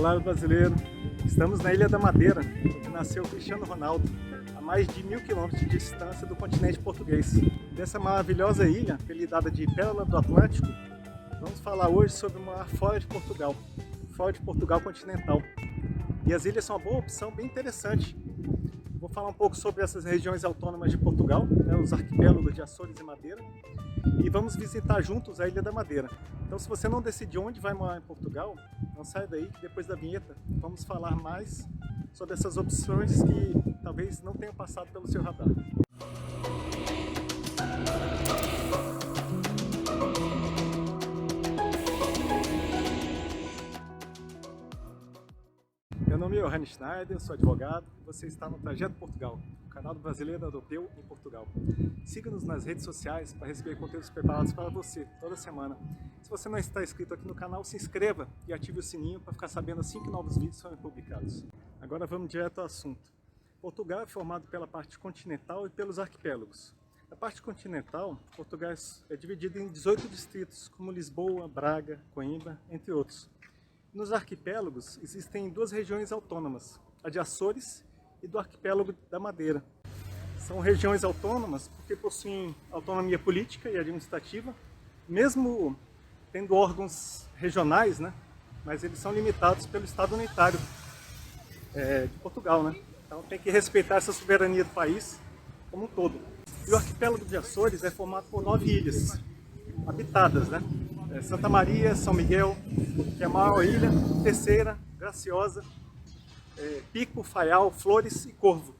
Olá, brasileiro! Estamos na Ilha da Madeira, onde nasceu o Cristiano Ronaldo, a mais de 1000 quilômetros de distância do continente português. Dessa maravilhosa ilha, apelidada de Pérola do Atlântico, vamos falar hoje sobre o mar fora de Portugal continental. E as ilhas são uma boa opção, bem interessante. Vou falar um pouco sobre essas regiões autônomas de Portugal, os arquipélagos de Açores e Madeira, e vamos visitar juntos a Ilha da Madeira. Então, se você não decidiu onde vai morar em Portugal, não sai daí, que depois da vinheta vamos falar mais sobre essas opções que talvez não tenham passado pelo seu radar. Meu nome é Johannes Schneider, sou advogado e você está no Trajeto Portugal, o canal do brasileiro europeu em Portugal. Siga-nos nas redes sociais para receber conteúdos preparados para você toda semana. Se você não está inscrito aqui no canal, se inscreva e ative o sininho para ficar sabendo assim que novos vídeos forem publicados. Agora vamos direto ao assunto. Portugal é formado pela parte continental e pelos arquipélagos. A parte continental, Portugal é dividida em 18 distritos, como Lisboa, Braga, Coimbra, entre outros. Nos arquipélagos existem duas regiões autônomas, a de Açores e do arquipélago da Madeira. São regiões autônomas porque possuem autonomia política e administrativa, mesmo tendo órgãos regionais, mas eles são limitados pelo Estado unitário de Portugal. Então tem que respeitar essa soberania do país como um todo. E o arquipélago de Açores é formado por 9 ilhas habitadas, Santa Maria, São Miguel, que é a maior ilha, Terceira, Graciosa, Pico, Faial, Flores e Corvo,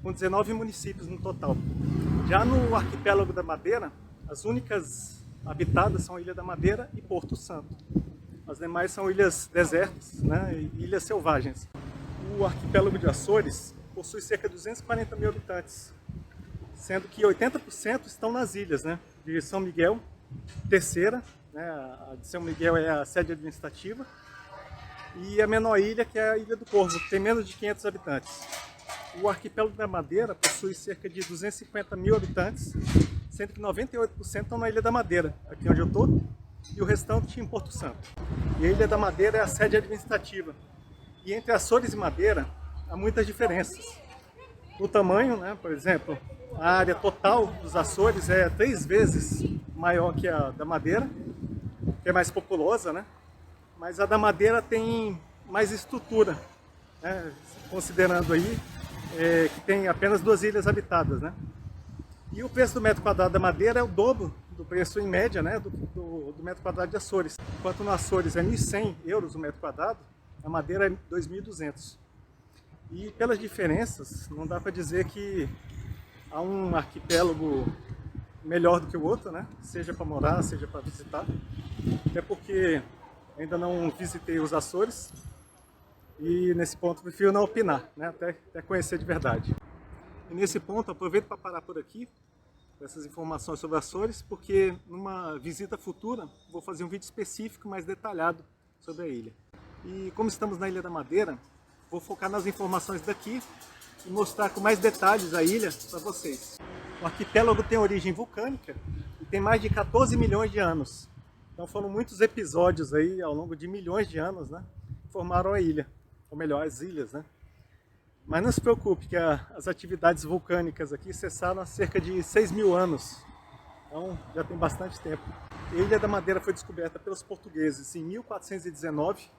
com 19 municípios no total. Já no arquipélago da Madeira, as únicas habitadas são a Ilha da Madeira e Porto Santo. As demais são ilhas desertas, e ilhas selvagens. O arquipélago de Açores possui cerca de 240 mil habitantes, sendo que 80% estão nas ilhas, de São Miguel, Terceira, a de São Miguel é a sede administrativa, e a menor ilha, que é a Ilha do Corvo, que tem menos de 500 habitantes. O arquipélago da Madeira possui cerca de 250 mil habitantes, sendo que 98% estão na Ilha da Madeira, aqui onde eu estou, e o restante em Porto Santo. E a Ilha da Madeira é a sede administrativa. E entre Açores e Madeira há muitas diferenças. No tamanho, por exemplo, a área total dos Açores é 3 vezes maior que a da Madeira, que é mais populosa, mas a da Madeira tem mais estrutura, considerando aí que tem apenas 2 ilhas habitadas, E o preço do metro quadrado da Madeira é o dobro do preço em média, do metro quadrado de Açores. Enquanto no Açores é 1.100 euros o metro quadrado, a Madeira é 2.200. E pelas diferenças, não dá para dizer que há um arquipélago melhor do que o outro, seja para morar, seja para visitar. Até porque ainda não visitei os Açores e nesse ponto prefiro não opinar, até conhecer de verdade. E nesse ponto aproveito para parar por aqui com essas informações sobre Açores, porque numa visita futura vou fazer um vídeo específico mais detalhado sobre a ilha. E como estamos na Ilha da Madeira, vou focar nas informações daqui e mostrar com mais detalhes a ilha para vocês. O arquipélago tem origem vulcânica e tem mais de 14 milhões de anos. Então foram muitos episódios aí ao longo de milhões de anos, que formaram a ilha, ou melhor, as ilhas, Mas não se preocupe que as atividades vulcânicas aqui cessaram há cerca de 6.000 anos. Então já tem bastante tempo. A Ilha da Madeira foi descoberta pelos portugueses em 1419,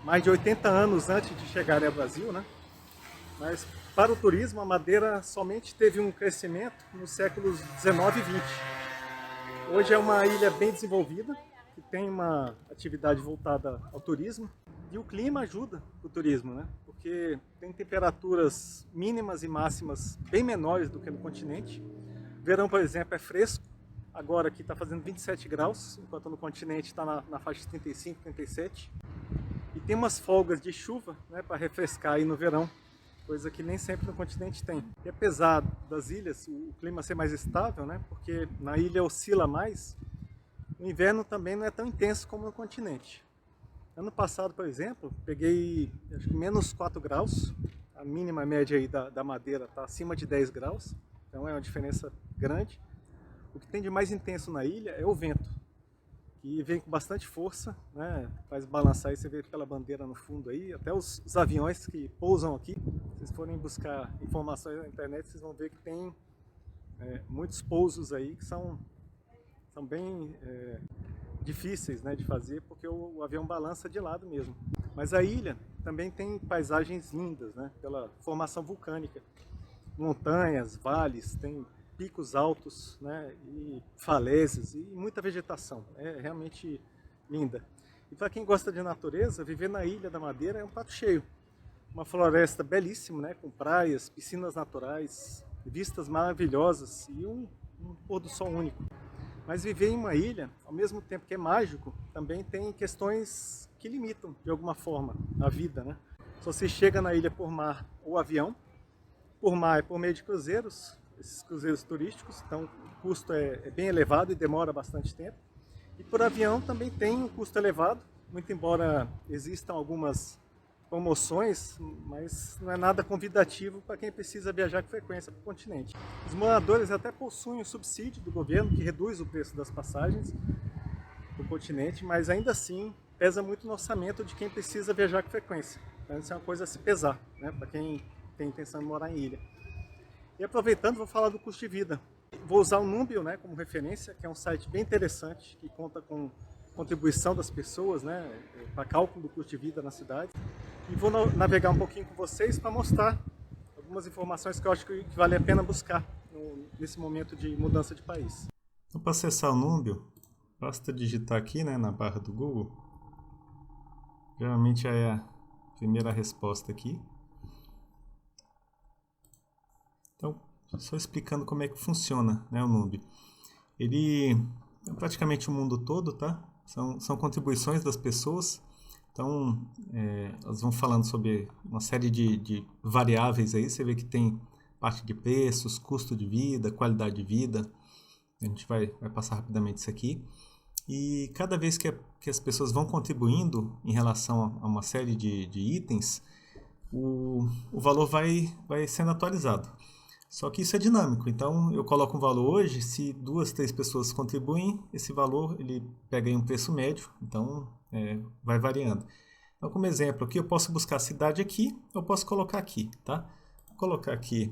mais de 80 anos antes de chegarem ao Brasil, Mas para o turismo, a Madeira somente teve um crescimento nos séculos 19 e 20. Hoje é uma ilha bem desenvolvida, que tem uma atividade voltada ao turismo, e o clima ajuda o turismo, porque tem temperaturas mínimas e máximas bem menores do que no continente. Verão, por exemplo, é fresco, agora aqui está fazendo 27 graus, enquanto no continente está na faixa de 35, 37. E tem umas folgas de chuva para refrescar aí no verão, coisa que nem sempre no continente tem. E apesar das ilhas, o clima ser mais estável, porque na ilha oscila mais, o inverno também não é tão intenso como no continente. Ano passado, por exemplo, peguei acho que menos 4 graus, a mínima média aí da Madeira está acima de 10 graus, então é uma diferença grande. O que tem de mais intenso na ilha é o vento, que vem com bastante força, né? Faz balançar aí, você vê aquela bandeira no fundo aí, até os aviões que pousam aqui. Se vocês forem buscar informações na internet, vocês vão ver que tem muitos pousos aí que são bem difíceis, né, de fazer, porque o avião balança de lado mesmo. Mas a ilha também tem paisagens lindas, né, pela formação vulcânica. Montanhas, vales, tem picos altos, né, e falésias e muita vegetação. É realmente linda. E para quem gosta de natureza, viver na Ilha da Madeira é um prato cheio. Uma floresta belíssima, né, com praias, piscinas naturais, vistas maravilhosas e um pôr do sol único. Mas viver em uma ilha, ao mesmo tempo que é mágico, também tem questões que limitam, de alguma forma, a vida, né? Se você chega na ilha por mar ou avião, por mar é por meio de cruzeiros, esses cruzeiros turísticos, então o custo é bem elevado e demora bastante tempo. E por avião também tem um custo elevado, muito embora existam algumas promoções, mas não é nada convidativo para quem precisa viajar com frequência para o continente. Os moradores até possuem um subsídio do governo que reduz o preço das passagens para o continente, mas ainda assim pesa muito no orçamento de quem precisa viajar com frequência. Então isso é uma coisa a se pesar, né, para quem tem intenção de morar em ilha. E aproveitando, vou falar do custo de vida. Vou usar o Numbeo, né, como referência, que é um site bem interessante, que conta com contribuição das pessoas, né, para cálculo do custo de vida na cidade. E vou navegar um pouquinho com vocês para mostrar algumas informações que eu acho que vale a pena buscar nesse momento de mudança de país. Então, para acessar o Numbeo, basta digitar aqui, né, na barra do Google. Geralmente é a primeira resposta aqui. Então, só explicando como é que funciona, né, o Numbeo. Ele é praticamente o mundo todo, tá? São contribuições das pessoas. Então, elas vão falando sobre uma série de variáveis aí. Você vê que tem parte de preços, custo de vida, qualidade de vida. A gente vai passar rapidamente isso aqui. E cada vez que as pessoas vão contribuindo em relação a uma série de itens, o valor vai sendo atualizado. Só que isso é dinâmico, então eu coloco um valor hoje, se 2, 3 pessoas contribuem, esse valor ele pega aí um preço médio, então vai variando. Então, como exemplo aqui, eu posso buscar a cidade aqui, eu posso colocar aqui, tá? Vou colocar aqui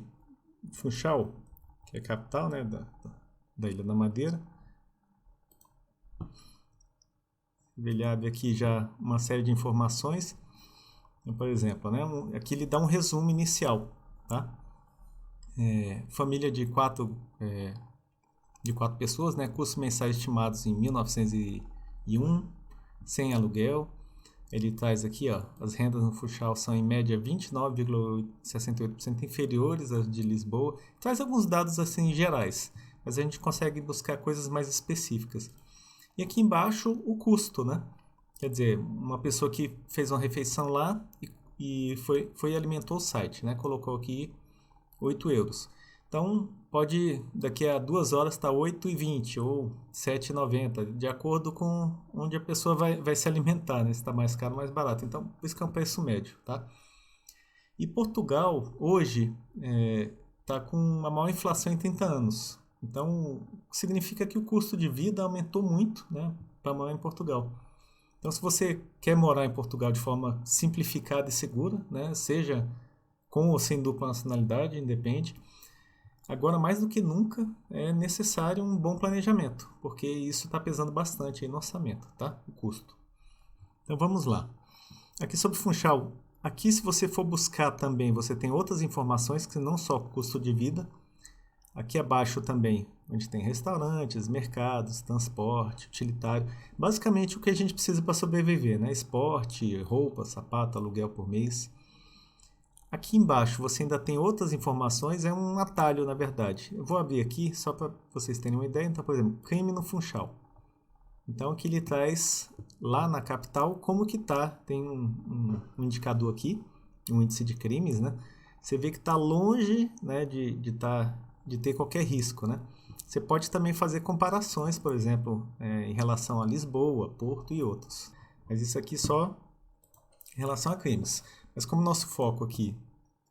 Funchal, que é a capital, né, da Ilha da Madeira. Ele abre aqui já uma série de informações. Então, por exemplo, né, aqui ele dá um resumo inicial, tá? Família de 4 pessoas, né? Custos mensais estimados em 1901, sem aluguel. Ele traz aqui, ó, as rendas no Funchal são em média 29,68% inferiores às de Lisboa. Traz alguns dados assim gerais, mas a gente consegue buscar coisas mais específicas. E aqui embaixo o custo, né? Quer dizer, uma pessoa que fez uma refeição lá e foi e alimentou o site, né? Colocou aqui 8 euros. Então, pode, daqui a 2 horas está 8,20 ou 7,90, de acordo com onde a pessoa vai se alimentar, né? Se está mais caro ou mais barato. Então, por isso que é um preço médio, tá? E Portugal, hoje, está com a maior inflação em 30 anos. Então, significa que o custo de vida aumentou muito, né, para morar em Portugal. Então, se você quer morar em Portugal de forma simplificada e segura, né, seja com ou sem dupla nacionalidade, independe. Agora, mais do que nunca, é necessário um bom planejamento, porque isso está pesando bastante aí no orçamento, tá? O custo. Então, vamos lá. Aqui sobre Funchal, aqui se você for buscar também, você tem outras informações que não só custo de vida. Aqui abaixo também, onde tem restaurantes, mercados, transporte, utilitário. Basicamente o que a gente precisa para sobreviver, né? Esporte, roupa, sapato, aluguel por mês. Aqui embaixo você ainda tem outras informações, é um atalho na verdade. Eu vou abrir aqui só para vocês terem uma ideia. Então, por exemplo, crime no Funchal. Então aqui ele traz lá na capital como que tá. Tem um indicador aqui, um índice de crimes, né? Você vê que está longe, né, de ter qualquer risco, né? Você pode também fazer comparações, por exemplo, em relação a Lisboa, Porto e outros. Mas isso aqui só em relação a crimes. Mas como nosso foco aqui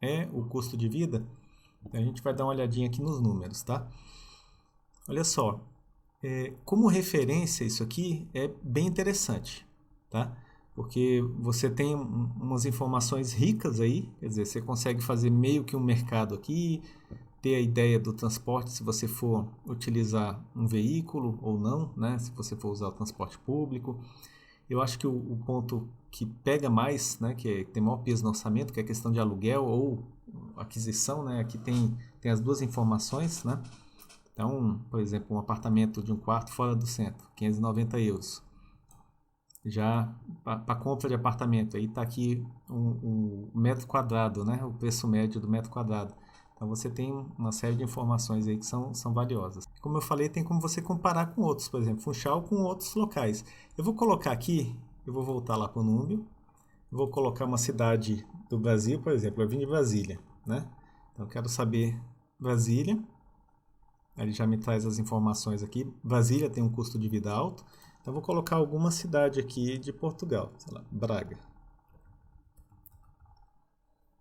é o custo de vida, a gente vai dar uma olhadinha aqui nos números, tá? Olha só, Como referência, isso aqui é bem interessante, tá? Porque você tem umas informações ricas aí, quer dizer, você consegue fazer meio que um mercado aqui, ter a ideia do transporte se você for utilizar um veículo ou não, né? Se você for usar o transporte público. Eu acho que o ponto que pega mais, né, tem maior peso no orçamento, que é a questão de aluguel ou aquisição, né? Aqui tem as duas informações, né? Então, por exemplo, um apartamento de um quarto fora do centro, 590 euros. Já para compra de apartamento, aí está aqui um metro quadrado, né? O preço médio do metro quadrado. Então você tem uma série de informações aí que são valiosas. Como eu falei, tem como você comparar com outros, por exemplo, Funchal com outros locais. Eu vou colocar aqui, eu vou voltar lá para o Núbio, vou colocar uma cidade do Brasil, por exemplo, eu vim de Brasília, né? Então eu quero saber Brasília. Ele já me traz as informações aqui. Brasília tem um custo de vida alto. Então vou colocar alguma cidade aqui de Portugal. Sei lá, Braga.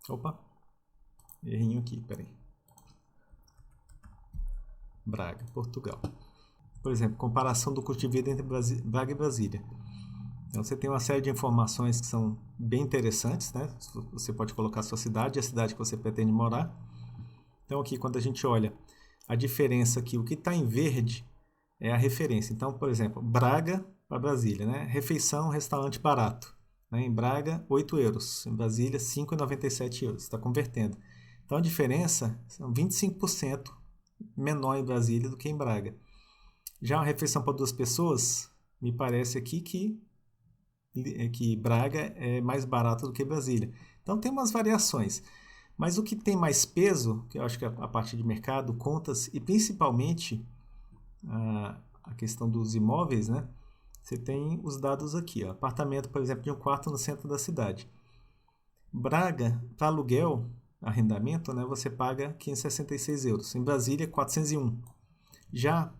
Opa, errinho aqui, peraí. Braga, Portugal. Por exemplo, comparação do custo de vida entre Braga e Brasília. Então você tem uma série de informações que são bem interessantes, né? Você pode colocar a sua cidade e a cidade que você pretende morar. Então aqui quando a gente olha a diferença aqui, o que está em verde é a referência. Então, por exemplo, Braga para Brasília, né? Refeição, restaurante barato. Né? Em Braga, 8 euros. Em Brasília, 5,97 euros. Está convertendo. Então, a diferença são 25% menor em Brasília do que em Braga. Já uma refeição para duas pessoas, me parece aqui que Braga é mais barato do que Brasília. Então, tem umas variações. Mas o que tem mais peso, que eu acho que é a parte de mercado, contas e principalmente a questão dos imóveis, né? Você tem os dados aqui, ó. Apartamento, por exemplo, de um quarto no centro da cidade. Braga, para aluguel, arrendamento, né? Você paga 566 euros. Em Brasília, 401. Já,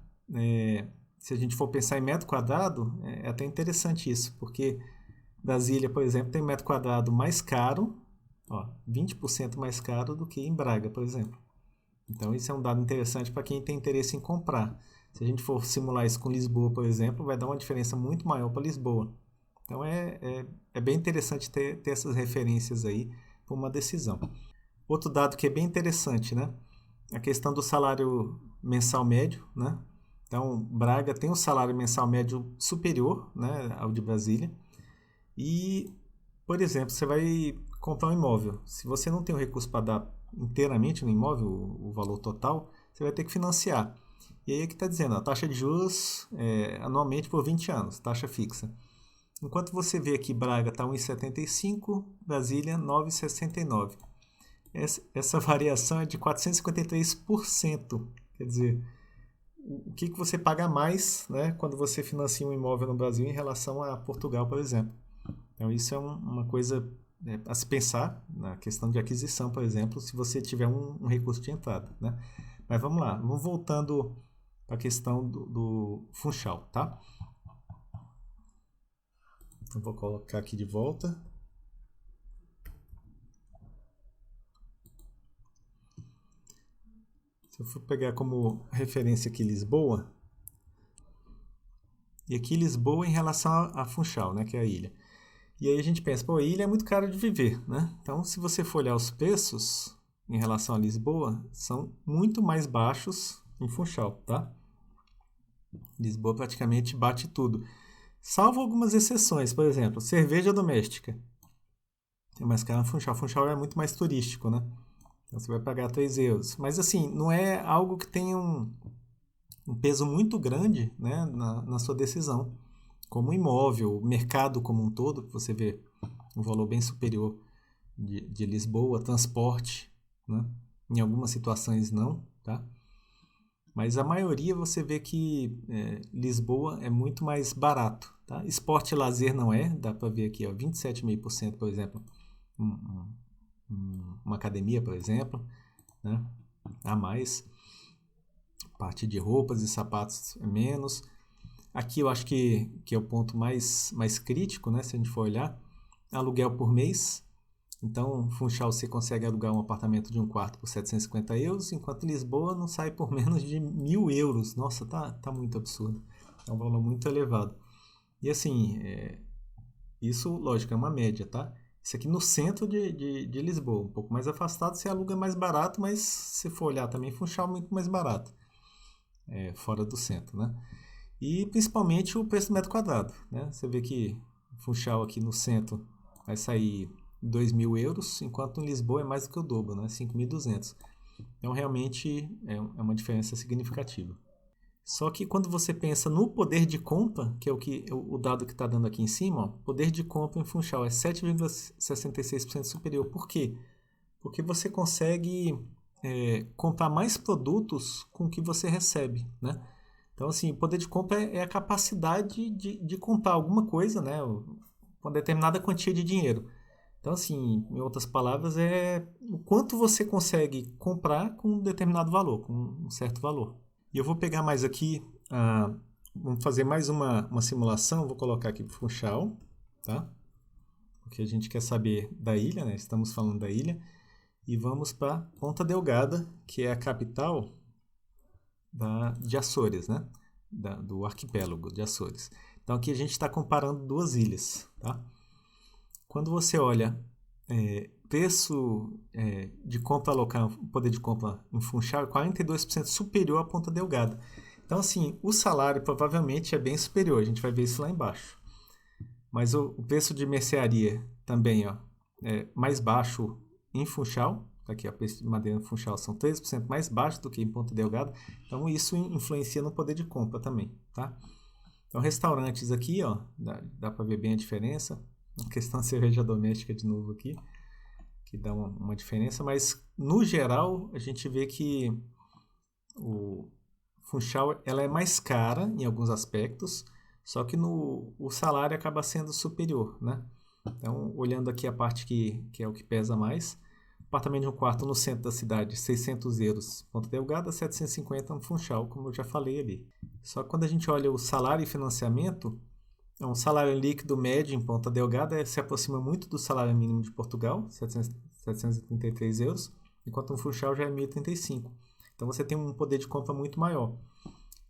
se a gente for pensar em metro quadrado, é até interessante isso, porque Brasília, por exemplo, tem metro quadrado mais caro, ó, 20% mais caro do que em Braga, por exemplo. Então, isso é um dado interessante para quem tem interesse em comprar. Se a gente for simular isso com Lisboa, por exemplo, vai dar uma diferença muito maior para Lisboa. Então, é bem interessante ter essas referências aí para uma decisão. Outro dado que é bem interessante, né? A questão do salário mensal médio, né? Então, Braga tem um salário mensal médio superior, né, ao de Brasília. E, por exemplo, você vai comprar um imóvel. Se você não tem o recurso para dar inteiramente no imóvel o valor total, você vai ter que financiar. E aí é que está dizendo, a taxa de juros anualmente por 20 anos, taxa fixa. Enquanto você vê aqui Braga está 1,75, Brasília 9,69. Essa variação é de 453%. Quer dizer, o que você paga mais, né, quando você financia um imóvel no Brasil em relação a Portugal, por exemplo. Então isso é uma coisa a se pensar na questão de aquisição, por exemplo, se você tiver um recurso de entrada, né? Mas vamos lá, vamos voltando para a questão do Funchal, tá? Então vou colocar aqui de volta. Se eu for pegar como referência aqui Lisboa, e aqui Lisboa em relação a Funchal, né, que é a ilha. E aí a gente pensa, pô, a ilha é muito cara de viver, né? Então, se você for olhar os preços em relação a Lisboa, são muito mais baixos em Funchal, tá? Lisboa praticamente bate tudo. Salvo algumas exceções, por exemplo, cerveja doméstica. É mais caro em Funchal. Funchal é muito mais turístico, né? Então você vai pagar 3 euros. Mas assim, não é algo que tenha um peso muito grande, né, na sua decisão. Como imóvel, o mercado como um todo, que você vê um valor bem superior de Lisboa, transporte, né? Em algumas situações não, tá? Mas a maioria você vê que Lisboa é muito mais barato, tá? Esporte e lazer não é, dá para ver aqui, ó, 27,5%, por exemplo, uma academia, por exemplo, né? A mais, parte de roupas e sapatos é menos. Aqui eu acho que é o ponto mais crítico, né? Se a gente for olhar, aluguel por mês, Então, Funchal você consegue alugar um apartamento de um quarto por 750 euros, enquanto Lisboa não sai por menos de 1.000 euros. Nossa, tá muito absurdo. É um valor muito elevado. E assim, isso, lógico, é uma média, tá? Isso aqui no centro de Lisboa, um pouco mais afastado, você aluga mais barato, mas se for olhar também, Funchal é muito mais barato, fora do centro, né? E principalmente o preço do metro quadrado, né? Você vê que Funchal aqui no centro vai sair 2.000 euros, enquanto em Lisboa é mais do que o dobro, né? 5.200. Então realmente é uma diferença significativa. Só que quando você pensa no poder de compra, que é o dado que está dando aqui em cima, ó, poder de compra em Funchal é 7,66% superior. Por quê? Porque você consegue comprar mais produtos com o que você recebe, né? Então, assim, o poder de compra é a capacidade de comprar alguma coisa, né? Com determinada quantia de dinheiro. Então, assim, em outras palavras, é o quanto você consegue comprar com um determinado valor, com um certo valor. E eu vou pegar mais aqui, vamos fazer mais uma simulação, vou colocar aqui Funchal, tá? Porque a gente quer saber da ilha, né? Estamos falando da ilha. E vamos para Ponta Delgada, que é a capital de Açores, né? Do arquipélago de Açores. Então aqui a gente está comparando duas ilhas, tá? Quando você olha preço de compra local, poder de compra em Funchal é 42% superior à Ponta Delgada. Então assim, o salário provavelmente é bem superior, a gente vai ver isso lá embaixo. Mas o preço de mercearia também é mais baixo em Funchal. Aqui o preço de madeira em Funchal são 13% mais baixo do que em Ponta Delgada. Então isso influencia no poder de compra também, tá? Então restaurantes aqui, ó, dá para ver bem a diferença. A questão da cerveja doméstica de novo aqui, que dá uma diferença. Mas no geral a gente vê que o Funchal ela é mais cara em alguns aspectos, só que o salário acaba sendo superior, né? Então, olhando aqui a parte que é o que pesa mais, apartamento de um quarto no centro da cidade, 600 euros, Ponta Delgada, 750 no Funchal, como eu já falei ali. Só que quando a gente olha o salário e financiamento, um salário líquido médio em Ponta Delgada se aproxima muito do salário mínimo de Portugal, 733 euros, enquanto no Funchal já é 1.035. Então você tem um poder de compra muito maior.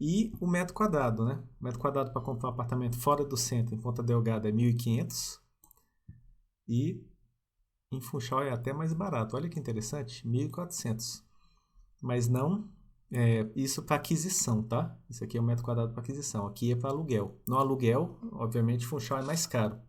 E o metro quadrado, né? O metro quadrado para comprar um apartamento fora do centro, em Ponta Delgada, é 1.500. E em Funchal é até mais barato. Olha que interessante, 1.400. Mas não, isso para aquisição, tá? Isso aqui é o metro quadrado para aquisição. Aqui é para aluguel. No aluguel, obviamente, Funchal é mais caro.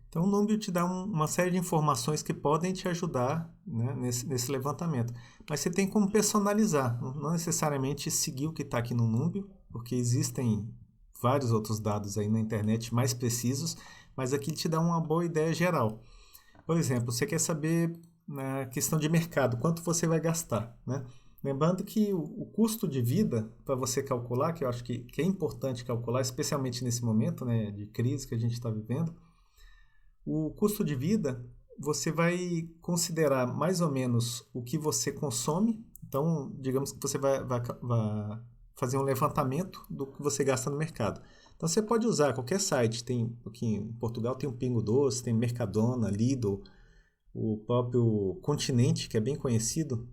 Então, o número te dá uma série de informações que podem te ajudar, né, nesse levantamento. Mas você tem como personalizar, não necessariamente seguir o que está aqui no número, porque existem vários outros dados aí na internet mais precisos, mas aqui te dá uma boa ideia geral. Por exemplo, você quer saber na questão de mercado, quanto você vai gastar, né? Lembrando que o custo de vida, para você calcular, que eu acho que é importante calcular, especialmente nesse momento, né, de crise que a gente está vivendo, o custo de vida, você vai considerar mais ou menos o que você consome. Então, digamos que você vai fazer um levantamento do que você gasta no mercado. Então, você pode usar qualquer site. Aqui em Portugal tem o Pingo Doce, tem Mercadona, Lidl, o próprio Continente, que é bem conhecido.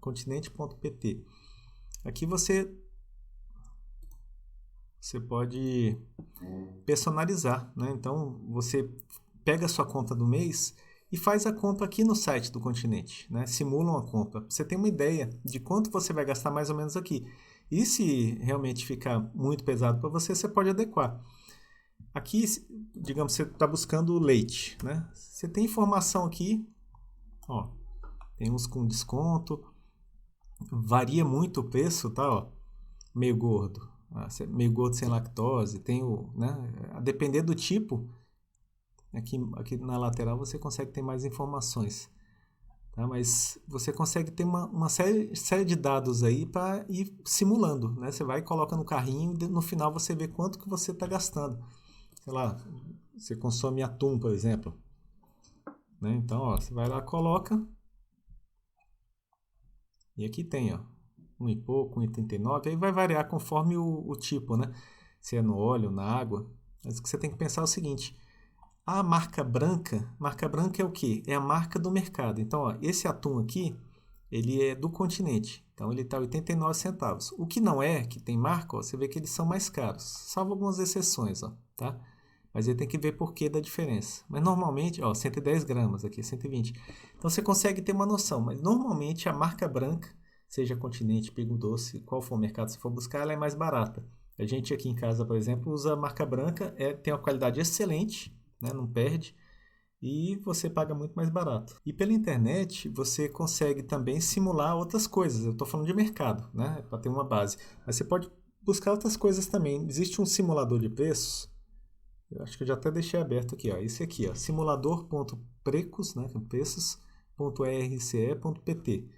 Continente.pt. Aqui você pode personalizar, né? Então você pega a sua conta do mês e faz a compra aqui no site do Continente, né? Simula uma compra. Você tem uma ideia de quanto você vai gastar mais ou menos aqui. E se realmente ficar muito pesado para você, você pode adequar. Aqui, digamos, você está buscando leite, né? Você tem informação aqui, ó, tem uns com desconto, varia muito o preço, tá? Ó, meio gordo sem lactose, tem né? A depender do tipo, aqui na lateral você consegue ter mais informações, tá? Mas você consegue ter uma série de dados aí para ir simulando, né? Você vai e coloca no carrinho e no final você vê quanto que você está gastando. Sei lá, você consome atum, por exemplo, né? Então, ó, você vai lá, coloca e aqui tem, ó, 1 e pouco, 1,39, aí vai variar conforme o tipo, né? Se é no óleo, na água. Mas o que você tem que pensar é o seguinte, A marca branca é o quê? É a marca do mercado. Então, ó, esse atum aqui, ele é do continente. Então, ele está 89 centavos. O que não é, que tem marca, ó, você vê que eles são mais caros. Salvo algumas exceções, ó, tá? Mas aí tem que ver por que da diferença. Mas normalmente, ó, 110 gramas aqui, 120. Então, você consegue ter uma noção. Mas normalmente a marca branca, seja Continente, Pingo Doce, qual for o mercado que você for buscar, ela é mais barata. A gente aqui em casa, por exemplo, usa a marca branca, tem uma qualidade excelente, né? Não perde, e você paga muito mais barato. E pela internet você consegue também simular outras coisas. Eu estou falando de mercado, né? Para ter uma base. Mas você pode buscar outras coisas também. Existe um simulador de preços. Eu acho que eu já até deixei aberto aqui, ó. Esse aqui, ó, simulador.precos, né? Preços.rce.pt.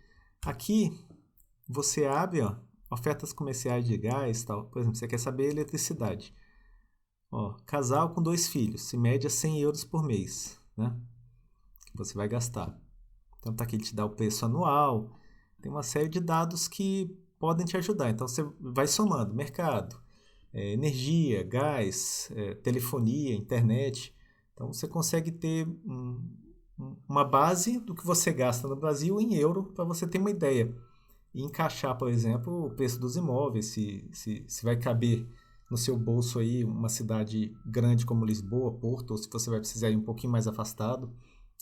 Aqui você abre, ó, ofertas comerciais de gás, tal. Por exemplo, você quer saber eletricidade. Ó, casal com 2 filhos, em média 100 euros por mês, né? Que você vai gastar. Então tá aqui, ele te dá o preço anual, tem uma série de dados que podem te ajudar. Então você vai somando mercado, energia, gás, telefonia, internet. Então você consegue ter uma base do que você gasta no Brasil em euro para você ter uma ideia. E encaixar, por exemplo, o preço dos imóveis, se vai caber no seu bolso aí uma cidade grande como Lisboa, Porto, ou se você vai precisar ir um pouquinho mais afastado.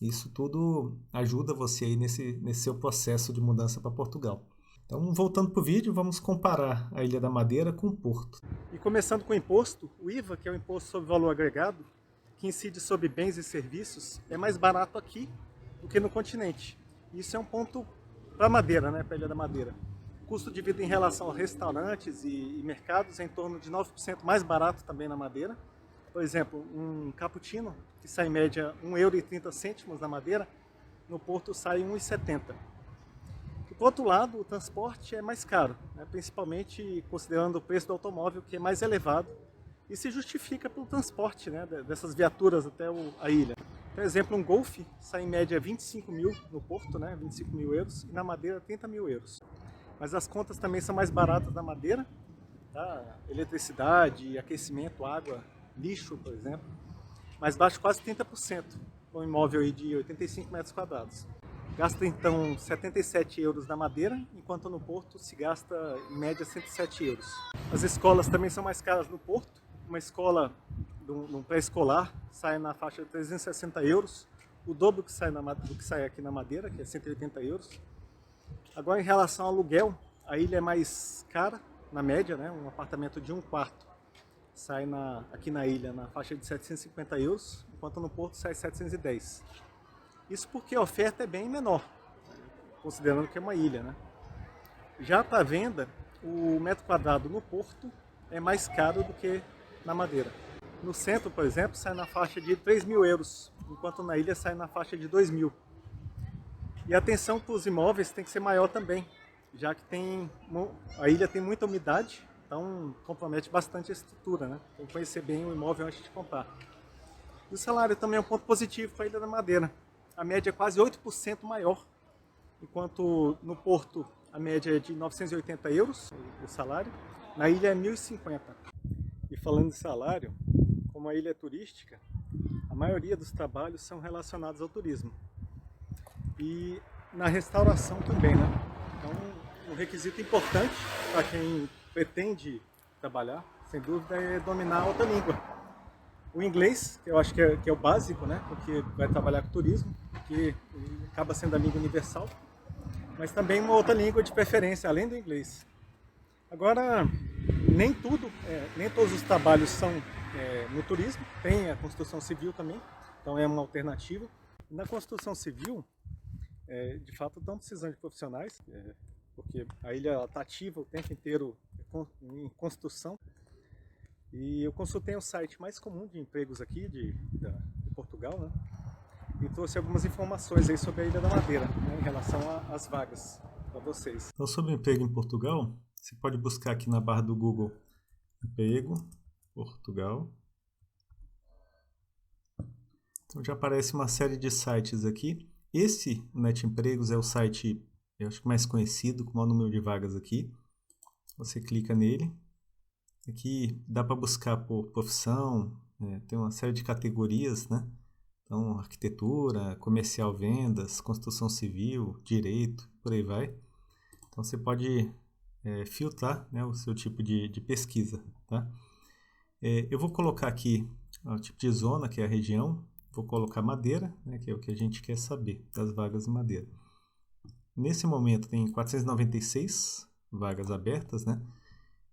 Isso tudo ajuda você aí nesse seu processo de mudança para Portugal. Então, voltando para o vídeo, vamos comparar a Ilha da Madeira com o Porto. E começando com o imposto, o IVA, que é o Imposto sobre Valor Agregado, que incide sobre bens e serviços, é mais barato aqui do que no continente. Isso é um ponto para a Madeira, né, para a Ilha da Madeira. O custo de vida em relação a restaurantes e mercados é em torno de 9% mais barato também na Madeira. Por exemplo, um cappuccino, que sai em média 1,30 € na Madeira, no Porto sai 1,70 €. Por outro lado, o transporte é mais caro, né? Principalmente considerando o preço do automóvel, que é mais elevado, e se justifica pelo transporte, né, dessas viaturas até a ilha. Por exemplo, um Golf sai em média 25 mil no Porto, né, 25 mil euros, e na Madeira 30 mil euros. Mas as contas também são mais baratas na Madeira, tá? Eletricidade, aquecimento, água, lixo, por exemplo, mais baixo quase 30%, um imóvel aí de 85 metros quadrados. Gasta então 77 euros na Madeira, enquanto no Porto se gasta em média 107 euros. As escolas também são mais caras no Porto. Uma escola num pré-escolar sai na faixa de 360 euros, o dobro do que sai aqui na Madeira, que é 180 euros. Agora, em relação ao aluguel, a ilha é mais cara, na média, né? Um apartamento de 1 quarto sai aqui na ilha na faixa de 750 euros, enquanto no Porto sai 710. Isso porque a oferta é bem menor, considerando que é uma ilha, né? Já para venda, o metro quadrado no Porto é mais caro do que na Madeira. No centro, por exemplo, sai na faixa de 3 mil euros, enquanto na ilha sai na faixa de 2 mil. E a atenção para os imóveis tem que ser maior também, já que a ilha tem muita umidade, então compromete bastante a estrutura, né? Tem que conhecer bem o imóvel antes de comprar. E o salário também é um ponto positivo para a Ilha da Madeira. A média é quase 8% maior, enquanto no Porto a média é de 980 euros o salário, na ilha é 1.050. E falando de salário, como a ilha é turística, a maioria dos trabalhos são relacionados ao turismo. E na restauração também, né? Então, um requisito importante para quem pretende trabalhar, sem dúvida, é dominar outra língua. O inglês, que eu acho que é o básico, né? Porque vai trabalhar com turismo, que acaba sendo a língua universal, mas também uma outra língua de preferência, além do inglês. Agora, nem todos os trabalhos são no turismo, tem a construção civil também, então é uma alternativa. Na construção civil, de fato estão precisando de profissionais, porque a ilha está ativa o tempo inteiro em construção. E eu consultei o site mais comum de empregos aqui de Portugal, né? E trouxe algumas informações aí sobre a Ilha da Madeira, né, em relação às vagas para vocês. Então, sobre emprego em Portugal, você pode buscar aqui na barra do Google emprego, Portugal. Então já aparece uma série de sites aqui. Esse Net Empregos é o site, eu acho que mais conhecido, com o maior número de vagas aqui. Você clica nele. Aqui dá para buscar por profissão, tem uma série de categorias, né? Então, arquitetura, comercial, vendas, construção civil, direito, por aí vai. Então, você pode filtrar, né, o seu tipo de pesquisa, tá? Eu vou colocar aqui o tipo de zona, que é a região. Vou colocar Madeira, né, que é o que a gente quer saber, das vagas em Madeira. Nesse momento, tem 496 vagas abertas, né?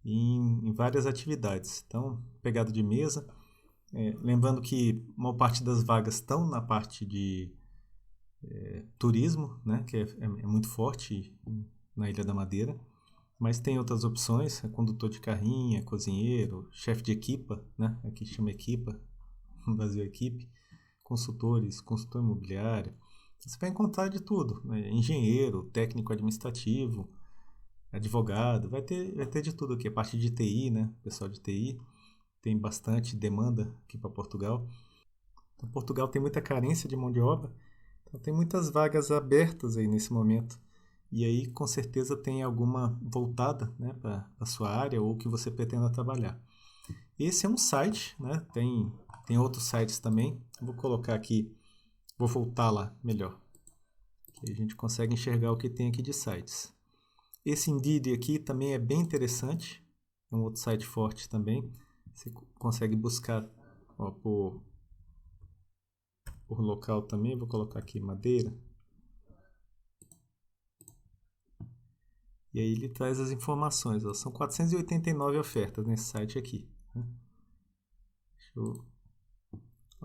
Em várias atividades. Então, pegada de mesa. Lembrando que uma parte das vagas estão na parte de turismo, né, que é muito forte na Ilha da Madeira, mas tem outras opções, condutor de carrinha, cozinheiro, chefe de equipa, né, aqui chama equipa, no Brasil equipe, consultores, consultor imobiliário, você vai encontrar de tudo, né, engenheiro, técnico administrativo, advogado, vai ter de tudo aqui, a parte de TI, né, pessoal de TI, tem bastante demanda aqui para Portugal. Então, Portugal tem muita carência de mão de obra, então tem muitas vagas abertas aí nesse momento. E aí, com certeza, tem alguma voltada, né, para a sua área ou que você pretenda trabalhar. Esse é um site, né? Tem outros sites também. Vou colocar aqui, vou voltar lá melhor, que a gente consegue enxergar o que tem aqui de sites. Esse Indeed aqui também é bem interessante, é um outro site forte também. Você consegue buscar por local também. Vou colocar aqui Madeira. E aí ele traz as informações. Ó. São 489 ofertas nesse site aqui. Né?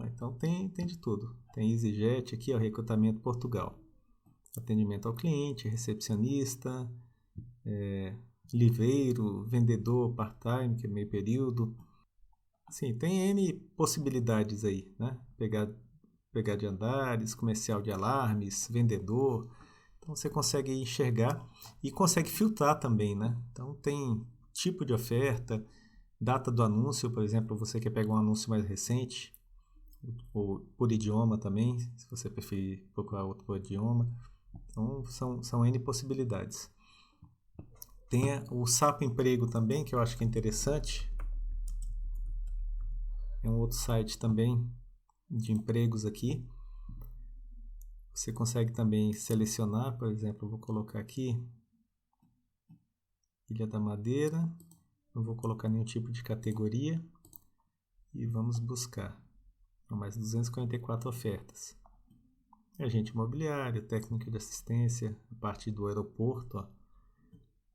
Então tem de tudo. Tem EasyJet aqui, ó, recrutamento Portugal. Atendimento ao cliente, recepcionista, livreiro, vendedor part-time, que é meio período. Sim, tem N possibilidades aí, né? Pegar de andares, comercial de alarmes, vendedor. Então você consegue enxergar e consegue filtrar também, né? Então tem tipo de oferta, data do anúncio, por exemplo, você quer pegar um anúncio mais recente, ou por idioma também, se você preferir procurar outro por idioma. Então são N possibilidades. Tem o Sapo Emprego também, que eu acho que é interessante. É um outro site também de empregos aqui. Você consegue também selecionar, por exemplo, eu vou colocar aqui Ilha da Madeira, não vou colocar nenhum tipo de categoria e vamos buscar. Mais 244 ofertas. Agente imobiliário, técnica de assistência, a parte do aeroporto. Ó.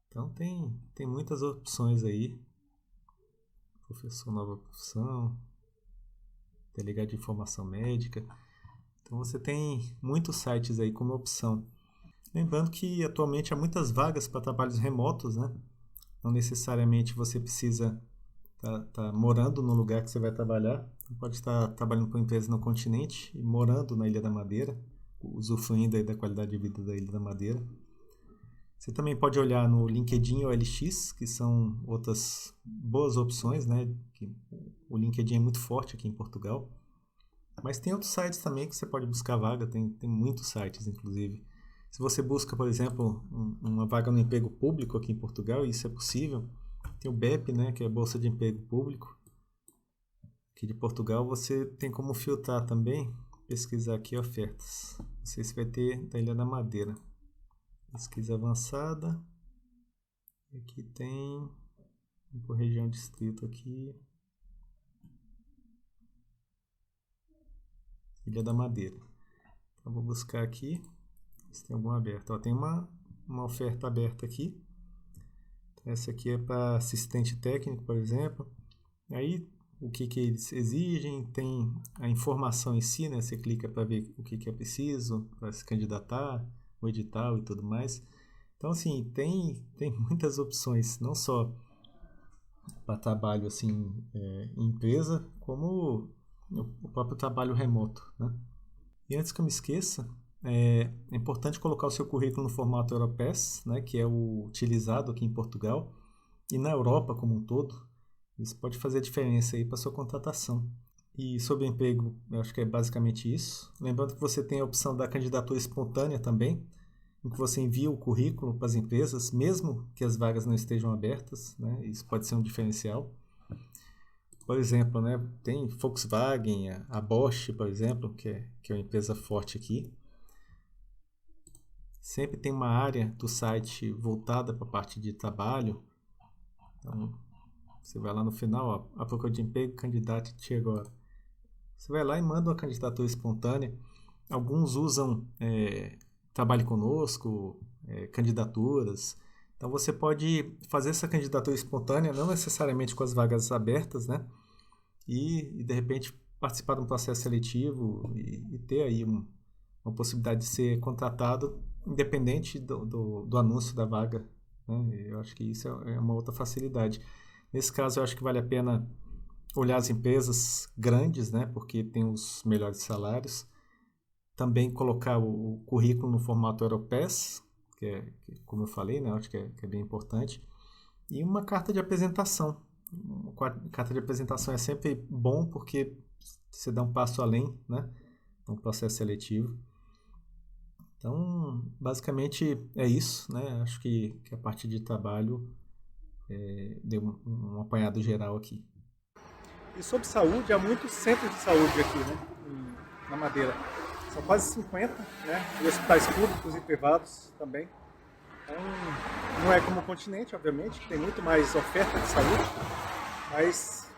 Então tem muitas opções aí. Professor nova profissão, delegado de informação médica. Então você tem muitos sites aí como opção. Lembrando que atualmente há muitas vagas para trabalhos remotos, né? Não necessariamente você precisa estar morando no lugar que você vai trabalhar. Você pode estar trabalhando para uma empresa no continente e morando na Ilha da Madeira, usufruindo aí da qualidade de vida da Ilha da Madeira. Você também pode olhar no LinkedIn ou LX, que são outras boas opções, né? O LinkedIn é muito forte aqui em Portugal. Mas tem outros sites também que você pode buscar vaga, tem muitos sites, inclusive. Se você busca, por exemplo, uma vaga no emprego público aqui em Portugal, isso é possível. Tem o BEP, né, que é a Bolsa de Emprego Público. Aqui de Portugal você tem como filtrar também, pesquisar aqui ofertas. Não sei se vai ter da Ilha da Madeira. Pesquisa avançada. Aqui tem, por região distrito aqui. Ilha da Madeira. Então vou buscar aqui se tem alguma aberta. Ó, tem uma oferta aberta aqui. Essa aqui é para assistente técnico, por exemplo. Aí o que eles exigem, tem a informação em si, né? Você clica para ver o que é preciso para se candidatar, o edital e tudo mais. Então assim, tem muitas opções, não só para trabalho assim, em empresa, como o próprio trabalho remoto, né? E antes que eu me esqueça, é importante colocar o seu currículo no formato Europass, né, que é o utilizado aqui em Portugal e na Europa como um todo. Isso pode fazer a diferença aí para a sua contratação. E sobre o emprego, eu acho que é basicamente isso. Lembrando que você tem a opção da candidatura espontânea também, em que você envia o currículo para as empresas, mesmo que as vagas não estejam abertas, né? Isso pode ser um diferencial. Por exemplo, né, tem Volkswagen, a Bosch, por exemplo, que é uma empresa forte aqui. Sempre tem uma área do site voltada para a parte de trabalho. Então, você vai lá no final, ó, a procura de emprego, candidato agora. Você vai lá e manda uma candidatura espontânea. Alguns usam Trabalhe Conosco, candidaturas. Então você pode fazer essa candidatura espontânea, não necessariamente com as vagas abertas, né? E de repente participar de um processo seletivo e ter aí uma possibilidade de ser contratado independente do anúncio da vaga, né? Eu acho que isso é uma outra facilidade. Nesse caso, eu acho que vale a pena olhar as empresas grandes, né? Porque tem os melhores salários. Também colocar o currículo no formato Europass, como eu falei, né? Eu acho que é bem importante. E uma carta de apresentação. Uma carta de apresentação é sempre bom porque você dá um passo além, né? No processo seletivo. Então, basicamente é isso, né? Acho que a parte de trabalho deu um apanhado geral aqui. E sobre saúde, há muitos centros de saúde aqui, né, na Madeira. São quase 50, né? E hospitais públicos e privados também. Então, não é como o continente, obviamente, que tem muito mais oferta de saúde, mas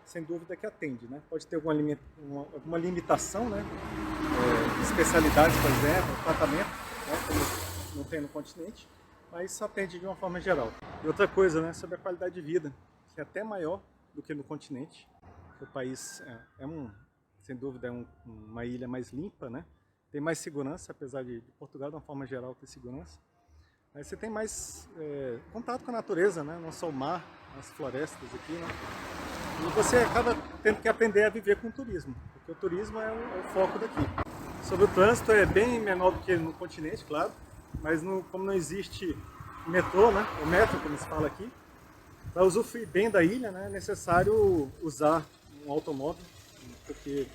sem dúvida que atende, né? Pode ter alguma limitação, né? Especialidades, por exemplo, tratamento, né? Como não tem no continente, mas isso atende de uma forma geral. E outra coisa, né? Sobre a qualidade de vida, que é até maior do que no continente. O país sem dúvida, uma ilha mais limpa, né? Tem mais segurança, apesar de Portugal, de uma forma geral, ter segurança. Mas você tem mais contato com a natureza, né? Não só o mar, as florestas aqui, né? E você acaba tendo que aprender a viver com o turismo, porque o turismo é o foco daqui. Sobre o trânsito, é bem menor do que no continente, claro, mas como não existe metrô, né? O metro, como se fala aqui, para usufruir bem da ilha, né, é necessário usar um automóvel, porque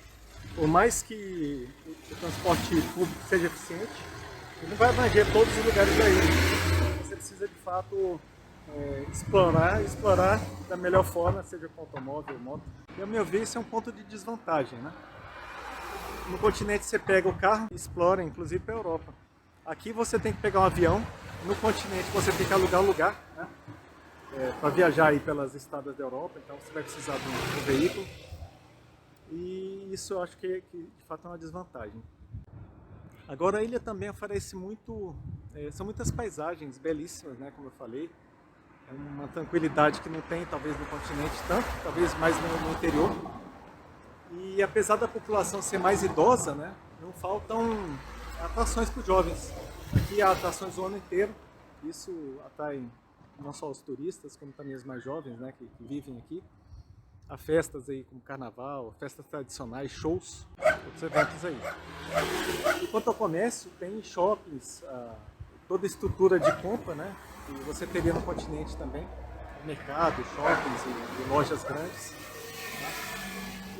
por mais que o transporte público seja eficiente, ele não vai abranger todos os lugares da ilha. Você precisa de fato explorar da melhor forma, seja com automóvel ou moto. E ao meu ver, isso é um ponto de desvantagem, né? No continente você pega o carro e explora, inclusive para a Europa. Aqui você tem que pegar um avião, no continente você tem que alugar um lugar, né? Para viajar aí pelas estradas da Europa, então você vai precisar de um veículo. E isso eu acho que de fato é uma desvantagem. Agora a ilha também oferece são muitas paisagens belíssimas, né, como eu falei. É uma tranquilidade que não tem talvez no continente tanto, talvez mais no interior. E apesar da população ser mais idosa, né, não faltam atrações para os jovens. Aqui há atrações o ano inteiro, isso atrai não só os turistas, como também os mais jovens, né, que vivem aqui. Há festas aí como carnaval, festas tradicionais, shows, outros eventos aí. E quanto ao comércio, tem shoppings, toda a estrutura de compra, né, que você teria no continente também, mercado, shoppings e lojas grandes.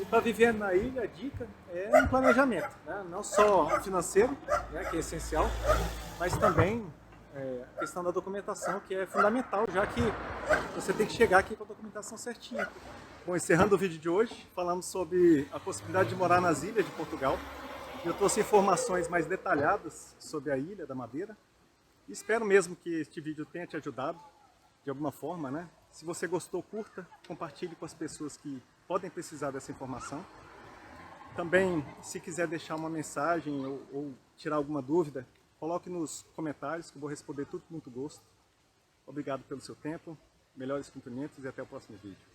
E para viver na ilha, a dica é um planejamento, né, não só financeiro, né, que é essencial, mas também a questão da documentação, que é fundamental, já que você tem que chegar aqui com a documentação certinha. Bom, encerrando o vídeo de hoje, falamos sobre a possibilidade de morar nas ilhas de Portugal. Eu trouxe informações mais detalhadas sobre a Ilha da Madeira. E espero mesmo que este vídeo tenha te ajudado de alguma forma, né? Se você gostou, curta, compartilhe com as pessoas que podem precisar dessa informação. Também, se quiser deixar uma mensagem ou tirar alguma dúvida, coloque nos comentários que eu vou responder tudo com muito gosto. Obrigado pelo seu tempo, melhores cumprimentos e até o próximo vídeo.